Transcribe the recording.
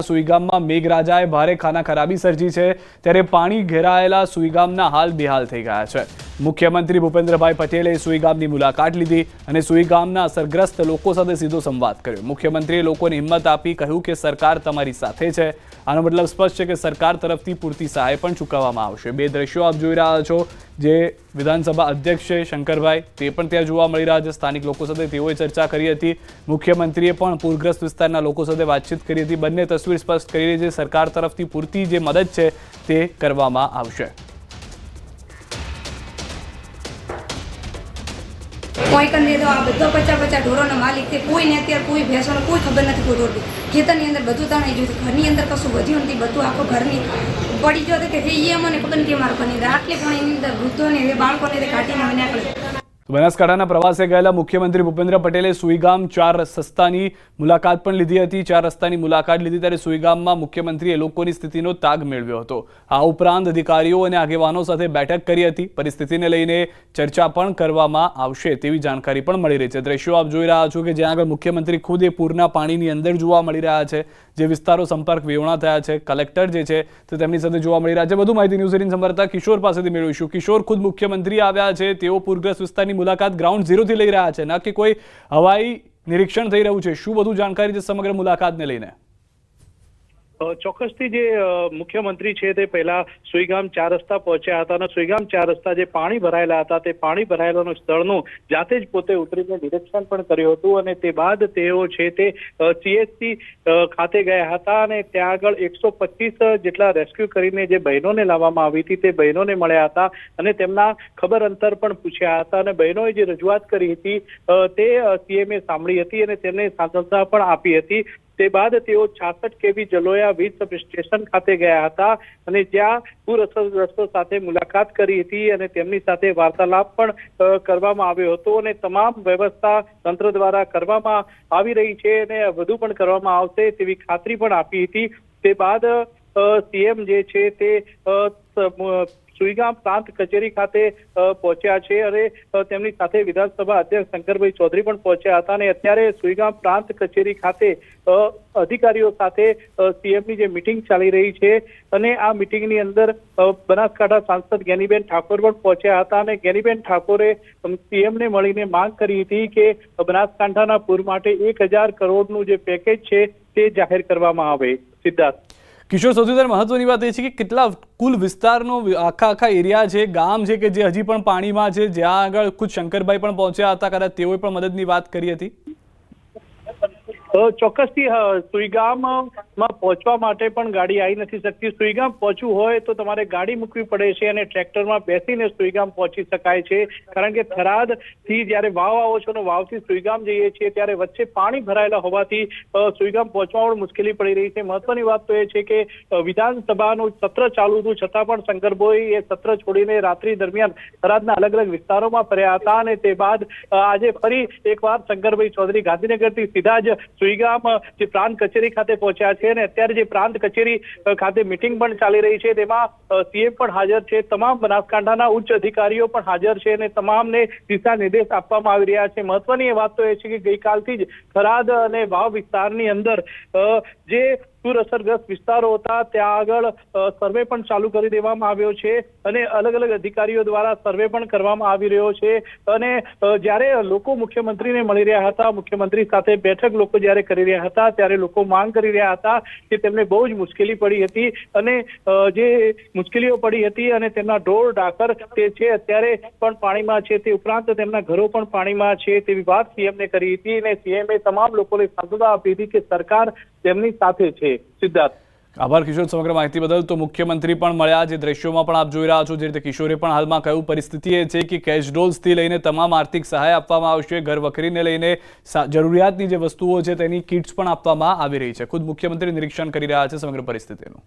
સુઈગામમાં મેઘરાજાએ ભારે ખાનાખરાબી સર્જી છે, ત્યારે પાણી ઘેરાયેલા સુઈગામના હાલ બેહાલ થઈ ગયા છે। મુખ્યમંત્રી ભૂપેન્દ્રભાઈ પટેલે સુઈગામની મુલાકાત લીધી અને સુઈગામના અસરગ્રસ્ત લોકો સાથે સીધો સંવાદ કર્યો। મુખ્યમંત્રીએ લોકોને હિંમત આપી કહ્યું કે સરકાર તમારી સાથે છે। આનો મતલબ સ્પષ્ટ છે કે સરકાર તરફથી પૂરતી સહાય પણ ચૂકવવામાં આવશે। બે દ્રશ્યો આપ જોઈ રહ્યા છો, જે વિધાનસભા અધ્યક્ષ છે શંકરભાઈ, તે પણ ત્યાં જોવા મળી રહ્યા છે। સ્થાનિક લોકો સાથે તેઓએ ચર્ચા કરી હતી। મુખ્યમંત્રીએ પણ પૂરગ્રસ્ત વિસ્તારના લોકો સાથે વાતચીત કરી હતી। બંને તસવીર સ્પષ્ટ કરી રહી છે, સરકાર તરફથી પૂરતી જે મદદ છે તે કરવામાં આવશે। कोई कने तो आ बधो 50-50 ढोरोना मालिक थे, कोई ने अत्यार कोई भैंसोने कोई खबर नहीं कोई ढोर खेतरनी अंदर बधु तणाई गयुं, घरनी अंदर कशुं वध्युं नथी, बधुं आखो घरनी पड़ी गयो तो के ये अमने खबर नहीं के मारो घरनी अंदर आटले पण एनी अंदर वृद्धोने हे बाळकोने काढीने अमे निकळ्या। બનાસકાંઠાના પ્રવાસે ગયેલા મુખ્યમંત્રી ભૂપેન્દ્ર પટેલે સુઈગામ 4 રસ્તાની મુલાકાત પણ લીધી હતી। 4 રસ્તાની મુલાકાત લીધી ત્યારે સુઈગામમાં મુખ્યમંત્રીએ લોકોની સ્થિતિનો તાગ મેળવ્યો હતો। આ ઉપરાંત અધિકારીઓ અને આગેવાનો સાથે બેઠક કરી હતી। પરિસ્થિતિને લઈને ચર્ચા પણ કરવામાં આવશે તેવી જાણકારી પણ મળી રહી છે। દ્રશ્યો આપ જોઈ રહ્યા છો કે જ્યાં આગળ મુખ્યમંત્રી ખુદ એ પૂરના પાણીની અંદર જોવા મળી રહ્યા છે, જે વિસ્તારો સંપર્ક વિહોણા થયા છે। કલેક્ટર જે છે તે તેમની સાથે જોવા મળી રહ્યા છે। વધુ માહિતી ન્યૂઝ 18 સંવાદદાતા કિશોર પાસેથી મેળવીશું। કિશોર, ખુદ મુખ્યમંત્રી આવ્યા છે, તેઓ પૂરગ્રસ્ત વિસ્તારની મુલાકાત ગ્રાઉન્ડ ઝીરોથી લઈ રહ્યા છે, ન કે કોઈ હવાઈ નિરીક્ષણ થઈ રહ્યું છે। શું વધુ જાણકારી છે સમગ્ર મુલાકાતને લઈને? ચોક્કસથી જે મુખ્યમંત્રી છે તે પહેલા સુઈગામ 4 રસ્તા પહોંચ્યા હતા અને સુઈગામ 4 રસ્તા જે પાણી ભરાયેલા હતા તે પાણી ભરાયેલાનું સ્થળનું જાતે જ પોતે ઉતરીને નિરીક્ષણ પણ કર્યું હતું અને તે બાદ તેઓ છે તે CHC ખાતે ગયા હતા અને ત્યાં આગળ 125 જેટલા રેસ્ક્યુ કરીને જે બહેનોને લાવવામાં આવી હતી તે બહેનોને મળ્યા હતા અને તેમના ખબર અંતર પણ પૂછ્યા હતા અને બહેનોએ જે રજૂઆત કરી હતી તે CMએ સાંભળી હતી અને તેમને સાંત્વના પણ આપી હતી। તે બાદ તેઓ 66 kV જલોયા વીજ સબ સ્ટેશન ખાતે ગયા હતા અને જ્યાં પૂર અસરગ્રસ્તો સાથે મુલાકાત કરી હતી અને તેમની સાથે વાર્તાલાપ પણ કરવામાં આવ્યો હતો અને તમામ વ્યવસ્થા તંત્ર દ્વારા કરવામાં આવી રહી છે અને વધુ પણ કરવામાં આવશે તેવી ખાતરી પણ આપી હતી। તે બાદ CM જે છે તે સુઈગામ પ્રાંત કચેરી ખાતે પહોંચ્યા છે અને તેમની સાથે વિધાનસભા અધ્યક્ષ શંકરભાઈ ચૌધરી પણ પહોંચ્યા હતા અને અત્યારે સુઈગામ પ્રાંત કચેરી ખાતે અધિકારીઓ સાથે CMની જે મિટિંગ ચાલી રહી છે અને આ મિટિંગની અંદર બનાસકાંઠા સાંસદ જ્ઞાનીબેન ઠાકોર પણ પહોંચ્યા હતા અને જ્ઞાનીબેન ઠાકોરે CMને મળીને માંગ કરી હતી કે બનાસકાંઠાના પૂર માટે 1000 કરોડનું જે પેકેજ છે તે જાહેર કરવામાં આવે। સિદ્ધાર્થ। કિશોર, સૌથી વધારે મહત્વની વાત એ છે કે કેટલા કુલ વિસ્તારનો આખા એરિયા છે, ગામ છે કે જે હજી પણ પાણીમાં છે, જ્યાં આગળ ખુદ શંકરભાઈ પણ પહોંચ્યા હતા, કદાચ તેઓએ પણ મદદની વાત કરી હતી? ચોક્કસથી સુઈગામમાં પહોંચવા માટે પણ ગાડી આવી નથી શકતી। સુઈગામ પહોંચવું હોય તો તમારે ગાડી મૂકવી પડે છે અને ટ્રેક્ટરમાં બેસીને સુઈગામ પહોંચી શકાય છે, કારણ કે થરાદથી જ્યારે વાવ આવો છો ને વાવથી સુઈગામ જઈએ છીએ ત્યારે વચ્ચે પાણી ભરાયેલા હોવાથી સુઈગામ પહોંચવામાં પણ મુશ્કેલી પડી રહી છે। મહત્વની વાત તો એ છે કે વિધાનસભાનું સત્ર ચાલુ હતું છતાં પણ શંકરભાઈ એ સત્ર છોડીને રાત્રિ દરમિયાન થરાદના અલગ અલગ વિસ્તારોમાં ફર્યા હતા અને તે બાદ આજે ફરી એકવાર શંકરભાઈ ચૌધરી ગાંધીનગરથી સીધા જ સુઈગામ જે પ્રાંત કચેરી ખાતે પહોંચ્યા છે અને અત્યારે જે પ્રાંત કચેરી ખાતે મિટિંગ પણ ચાલી રહી છે તેમાં CM પણ હાજર છે, તમામ બનાસકાંઠાના ઉચ્ચ અધિકારીઓ પણ હાજર છે અને તમામને દિશા નિર્દેશ આપવામાં આવી રહ્યા છે। મહત્વની એ વાત તો એ છે કે ગઈકાલથી જ થરાદ અને વાવ વિસ્તારની અંદર જે પૂર અસરગ્રસ્ત વિસ્તારો હતા ત્યાં આગળ સર્વે પણ ચાલુ કરી દેવામાં આવ્યો છે અને અલગ અલગ અધિકારીઓ દ્વારા સર્વે પણ કરવામાં આવી રહ્યો છે અને જ્યારે લોકો મુખ્યમંત્રીને મળી રહ્યા હતા, મુખ્યમંત્રી સાથે બેઠક લોકો જ્યારે કરી રહ્યા હતા ત્યારે લોકો માંગ કરી રહ્યા હતા કે તેમને બહુ જ મુશ્કેલી પડી હતી અને જે મુશ્કેલીઓ પડી હતી અને તેમના ઢોર ઢાકર તે છે અત્યારે પણ પાણીમાં છે, તે ઉપરાંત તેમના ઘરો પણ પાણીમાં છે તેવી વાત CMને કરી હતી અને CMએ તમામ લોકોને સાંત્વના આપી હતી કે સરકાર તેમની સાથે છે। સિદ્ધાર્થ। આભાર કિશોર સમગ્ર માહિતી બદલ। તો મુખ્યમંત્રી પણ મળ્યા, જે દ્રશ્યોમાં પણ આપ જોઈ રહ્યા છો, જે રીતે કિશોરે પણ હાલમાં કહ્યું, પરિસ્થિતિ એ છે કે કેશ ડોલ્સથી લઈને તમામ આર્થિક સહાય આપવામાં આવશે, ઘર વખરીને લઈને જરૂરિયાતની જે વસ્તુઓ છે તેની કિટ્સ પણ આપવામાં આવી રહી છે। ખુદ મુખ્યમંત્રી નિરીક્ષણ કરી રહ્યા છે સમગ્ર પરિસ્થિતિનું।